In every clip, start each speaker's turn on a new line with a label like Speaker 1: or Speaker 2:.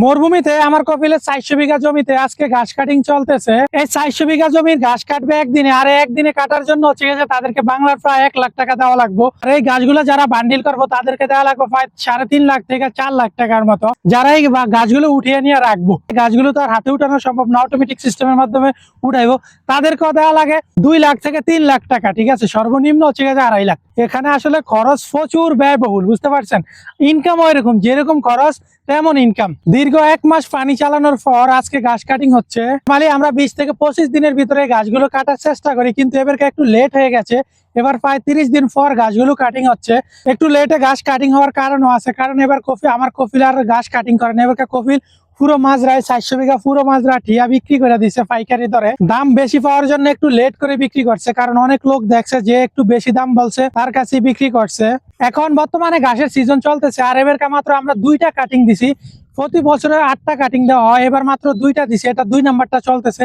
Speaker 1: মরুভূমিতে আমার কপিলের 400 বিঘা জমিতে আজকে ঘাস কাটিং চলতেছে। এই 400 বিঘা জমির ঘাস কাটবে একদিনে, আর একদিনে কাটার জন্য হচ্ছে তাদেরকে বাংলার প্রায় 1 লাখ টাকা দেওয়া লাগবে। আর এই গাছগুলো যারা বান্ডিল করবো তাদেরকে দেওয়া লাগবে প্রায় 3.5 লাখ থেকে 4 লাখ টাকার মতো। যারা এই গাছগুলো উঠিয়ে নিয়ে রাখবো, গাছগুলো তো আর হাতে উঠানো সম্ভব না, অটোমেটিক সিস্টেমের মাধ্যমে উঠাইবো, তাদেরকেও দেওয়া লাগে 2 লাখ থেকে 3 লাখ টাকা। ঠিক আছে, সর্বনিম্ন হচ্ছে 2.5 লাখ। এখানে আসলে খরচ প্রচুর ব্যয়বহুল, বুঝতে পারছেন। ইনকাম এরকম, যেরকম খরচ তেমন ইনকাম। দীর্ঘ 1 মাস পানি চালানোর পর আজকে ঘাস কাটিং হচ্ছে। মানে আমরা 20 থেকে 25 দিনের ভিতরে গাছগুলো কাটার চেষ্টা করি, কিন্তু এবারকে একটু লেট হয়ে গেছে। এবার প্রায় 30 দিন পর গাছগুলো কাটিং হচ্ছে। একটু লেটে ঘাস কাটিং হওয়ার কারণও আছে, কারণ এবার আমার কপিল আর ঘাস কাটিং করেন। এবার কপিল পুরো মাজরায় 400 বিঘা পুরো মাজরা ঠিয়া বিক্রি করে দিচ্ছে পাইকারি দরে। দাম বেশি পাওয়ার জন্য একটু লেট করে বিক্রি করছে, কারণ অনেক লোক দেখছে যে একটু বেশি দাম বলছে, তার কাছে বিক্রি করছে। এখন বর্তমানে ঘাসের সিজন চলতেছে, আর এবার মাত্র আমরা 2টা কাটিং দিছি। প্রতি বছরে 8টা কাটিং দেওয়া হয়, এবার মাত্র 2টা দিছি। এটা 2 নাম্বারটা চলতেছে।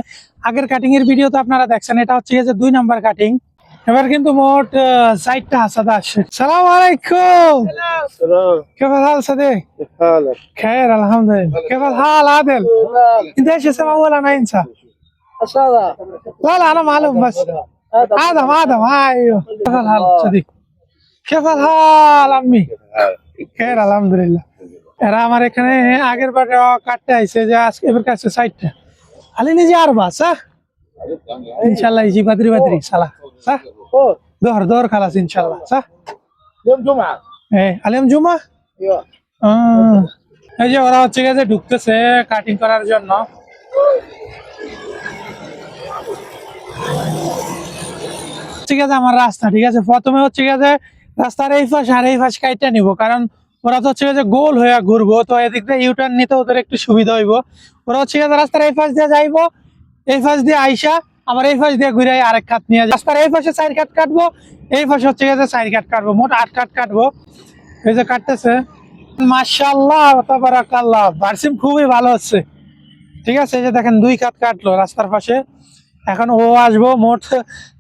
Speaker 1: আগের কাটিং এর ভিডিও তো আপনারা দেখছেন, এটা হচ্ছে যে 2 নাম্বার কাটিং। এবার কিন্তু মোট 60টা হাসাদ আসছে। সালাম আলাইকুম। كيف الحال صديق؟
Speaker 2: كيف حالك؟
Speaker 1: خير الحمد لله. كيف الحال عادل؟ انت ايش اسمه اول انا انسى.
Speaker 2: هذا
Speaker 1: لا انا معلوم بس. ادم ايوه. كيف الحال صديق؟ كيف الحال عمي؟ خير الحمد لله. এরা আমার এখানে আগের বার কাটতে আইছে, যে আজকে এবার কাছে 60টা আলি নিজে আর বাস ইনশাআল্লাহ। ইজি বাদরি সালা صح দর খালাস ইনশাআল্lah صح.
Speaker 2: يوم جمعة.
Speaker 1: আলিম জুমা।
Speaker 2: ايوه.
Speaker 1: এই যে ওরা হচ্ছে গিয়ে ঢুকতেছে কাটিং করার জন্য। ঠিক আছে, আমার রাস্তা ঠিক আছে। প্রথমে হচ্ছে গিয়ে রাস্তার এই পাশ আর এই পাশ কাইটা নিব, কারণ ওরা তো হচ্ছে যে গোল হয়ে ঘুরবো, তো এদিক দিয়ে ইউটার্ন নিতে ওদের একটু সুবিধা হইব। ওরা হচ্ছে রাস্তার এই পাশ দিয়ে যাইবো, এই পাশ দিয়ে আইসা আবার এই পাশ দিয়ে ঘুরে আরেক কাট নিয়ে যায়। রাস্তার এই পাশে 4 কাট কাটবো, এই পাশে হচ্ছে 4 কাট কাটবো, মোট 8 কাট কাটবো। এই যে কাটতেছে, মাশাআল্লাহ তাবারাকাল্লাহ, বারসিম খুবই ভালো হচ্ছে। ঠিক আছে, এই যে দেখেন 2 কাট কাটলো রাস্তার পাশে। এখন ও আসবো, মোট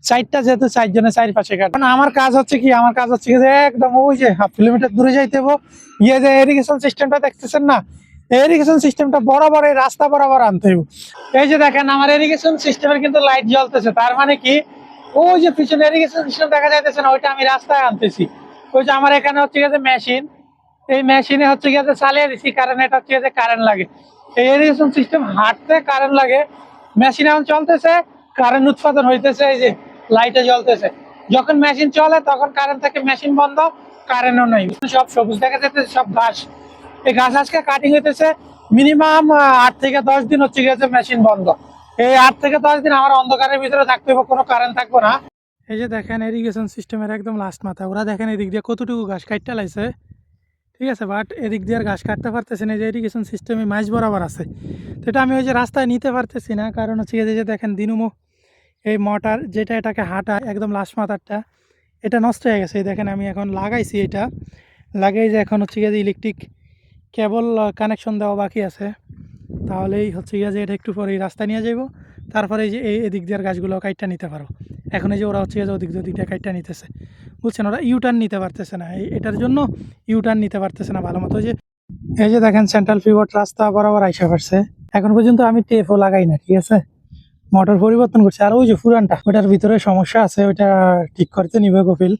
Speaker 1: 4টা, যেহেতু 4 জনের 4 পাশে কাট। আমার কাজ হচ্ছে কি, আমার কাজ হচ্ছে যে একদম ওই যে 1/2 কিলোমিটার দূরে যাইতে হবো। গিয়ে যে ইরিগেশন সিস্টেমটা দেখতেছেন না, ইরিগেশন সিস্টেমটা বরাবর এই রাস্তা বরাবর আনতে হইব। এই যে দেখেন আমার ইরিগেশন সিস্টেমের কিন্তু লাইট জ্বলতেছে, তার মানে কি ওই যে পিছনে ইরিগেশন সিস্টেম দেখা যাইতেছে না, ওইটা আমি রাস্তায় আনতেছি। ওই যে আমার এখানে হচ্ছে গিয়ে মেশিন, এই মেশিনে হচ্ছে গিয়ে চালিয়ে দিচ্ছি, কারণ এটা হচ্ছে যে কারেন্ট লাগে। এই ইরিগেশন সিস্টেম হাঁটতে কারেন্ট লাগে। মেশিন এখন চলতেছে, কারেন্ট উৎপাদন হইতেছে, এই যে লাইটে জ্বলতেছে। যখন মেশিন চলে তখন কারেন্ট থাকে, মেশিন বন্ধ, কারেন্টও নেই। সব সবুজ দেখা যাচ্ছে, সব ঘাস। এই ঘাস আজকে কাটিং হইতেছে। মিনিমাম 8 থেকে 10 দিন হচ্ছে গিয়ে মেশিন বন্ধ। এই 8 থেকে 10 দিন আমার অন্ধকারের ভিতরে থাকতে হবে, কোনো কারেন্ট থাকবো না। এই যে দেখেন ইরিগেশন সিস্টেমের একদম লাস্ট মাথা। ওরা দেখেন এদিক দিয়ে কতটুকু ঘাস কাটতে লাইছে। ঠিক আছে, বাট এদিক দিয়ে আর ঘাস কাটতে পারতেছে না, যে ইরিগেশন সিস্টেমে মাঝ বরাবর আছে। তো এটা আমি ওই যে রাস্তায় নিতে পারতেছি না, কারণ হচ্ছে যে দেখেন দিনুমো এই মোটর যেটা এটাকে হাঁটা একদম লাস্ট মাথারটা, এটা নষ্ট হয়ে গেছে। এই দেখেন আমি এখন লাগাইছি, এটা লাগাই যে এখন হচ্ছে গিয়ে ইলেকট্রিক কেবল কানেকশন দেওয়া বাকি আছে। তাহলেই হচ্ছে গিয়ে যে এটা একটু পরে এই রাস্তা নিয়ে যাবো, তারপরে এই যে এদিক দিয়ে গাছগুলো কাইটটা নিতে পারবো। এখন এই যে ওরা হচ্ছে যে ওদিক দিয়ে কাইটটা নিতেছে, বুঝছেন। ওরা ইউটার্ন নিতে পারতেছে না, এটার জন্য ইউটার্ন নিতে পারতেছে না ভালো মতো। এই যে দেখেন সেন্ট্রাল পিভট রাস্তা বরাবর আইসা পারছে। এখন পর্যন্ত আমি টেপও লাগাই না, ঠিক আছে, মোটর পরিবর্তন করছে। আর ওই যে পুরানটা, ওটার ভিতরে সমস্যা আছে, ওইটা ঠিক করতে নিবে কপিল।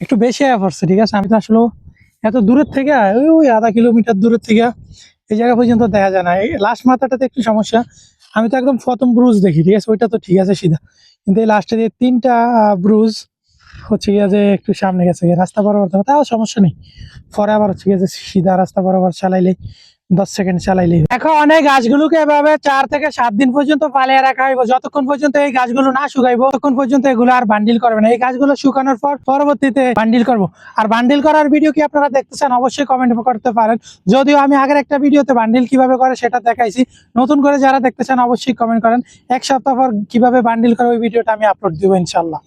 Speaker 1: একটু বেশি আয়া পড়ছে, ঠিক আছে। আমি তো আসলে এত দূরের থেকে ওই 1/2 কিলোমিটার দূরের থেকে এই জায়গা পর্যন্ত দেখা যায় না। এই লাস্ট মাথাটাতে একটু সমস্যা। আমি তো একদম প্রথম ব্রুজ দেখি, ঠিক আছে, ওইটা তো ঠিক আছে সিধা, কিন্তু এই লাস্টে যে 3টা ব্রুজ হচ্ছে গিয়ে যে একটু সামনে গেছে, রাস্তা বরাবর তাও সমস্যা নেই। পরে আবার হচ্ছে গিয়ে যে সিধা রাস্তা বরাবর চালাইলে 10 সেকেন্ড চালাইলে। এখন অনেক গাছগুলোকে এভাবে 4 থেকে 7 দিন পর্যন্ত পালিয়ে রাখা হইব। যতক্ষণ পর্যন্ত এই গাছগুলো না শুকাইবো ততক্ষণ পর্যন্ত এগুলো আর বান্ডিল করবে না। এই গাছগুলো শুকানোর পর পরবর্তীতে বান্ডিল করব। আর বান্ডিল করার ভিডিও কি আপনারা দেখতে চান, অবশ্যই কমেন্ট করতে পারেন। যদিও আমি আগের একটা ভিডিওতে বান্ডিল কিভাবে করে সেটা দেখাইছি। নতুন করে যারা দেখতে চান অবশ্যই কমেন্ট করেন। 1 সপ্তাহ পর কিভাবে বান্ডিল করে ওই ভিডিওটা আমি আপলোড দিব ইনশাল্লাহ।